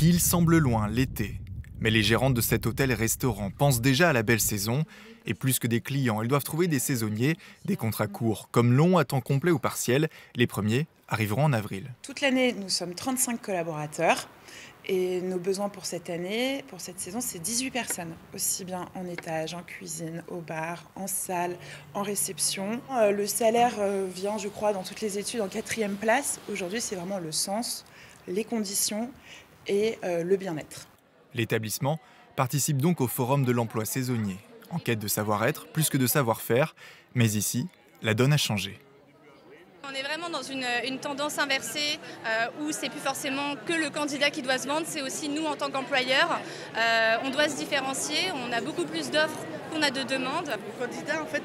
Kiel semble loin l'été. Mais les gérantes de cet hôtel et restaurant pensent déjà à la belle saison. Et plus que des clients, elles doivent trouver des saisonniers, des contrats courts comme longs à temps complet ou partiel. Les premiers arriveront en avril. Toute l'année, nous sommes 35 collaborateurs. Et nos besoins pour cette année, pour cette saison, c'est 18 personnes. Aussi bien en étage, en cuisine, au bar, en salle, en réception. Le salaire vient, je crois, dans toutes les études en 4e place. Aujourd'hui, c'est vraiment le sens, les conditions et le bien-être. L'établissement participe donc au Forum de l'emploi saisonnier, en quête de savoir-être plus que de savoir-faire. Mais ici, la donne a changé. On est vraiment dans une tendance inversée où c'est plus forcément que le candidat qui doit se vendre, c'est aussi nous en tant qu'employeurs. On doit se différencier, on a beaucoup plus d'offres qu'on a de demandes. Le candidat en fait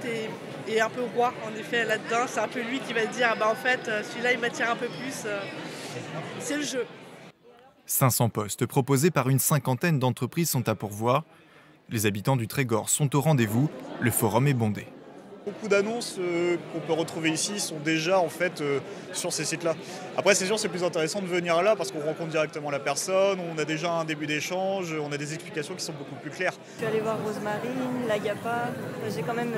est un peu roi en effet là-dedans, c'est un peu lui qui va dire en fait celui-là il m'attire un peu plus, c'est le jeu. 500 postes proposés par une cinquantaine d'entreprises sont à pourvoir. Les habitants du Trégor sont au rendez-vous, le forum est bondé. Beaucoup d'annonces qu'on peut retrouver ici sont déjà en fait sur ces sites-là. Après c'est sûr c'est plus intéressant de venir là parce qu'on rencontre directement la personne, on a déjà un début d'échange, on a des explications qui sont beaucoup plus claires. Je suis allée voir Rosemarine, l'Agapa, j'ai quand même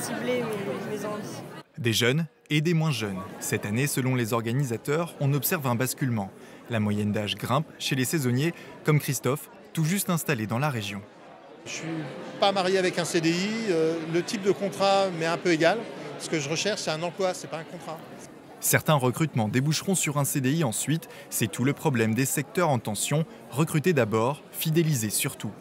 ciblé mes envies. Des jeunes et des moins jeunes. Cette année, selon les organisateurs, on observe un basculement. La moyenne d'âge grimpe chez les saisonniers comme Christophe, tout juste installé dans la région. Je ne suis pas marié avec un CDI, le type de contrat m'est un peu égal. Ce que je recherche, c'est un emploi, ce n'est pas un contrat. Certains recrutements déboucheront sur un CDI ensuite. C'est tout le problème des secteurs en tension. Recruter d'abord, fidéliser surtout.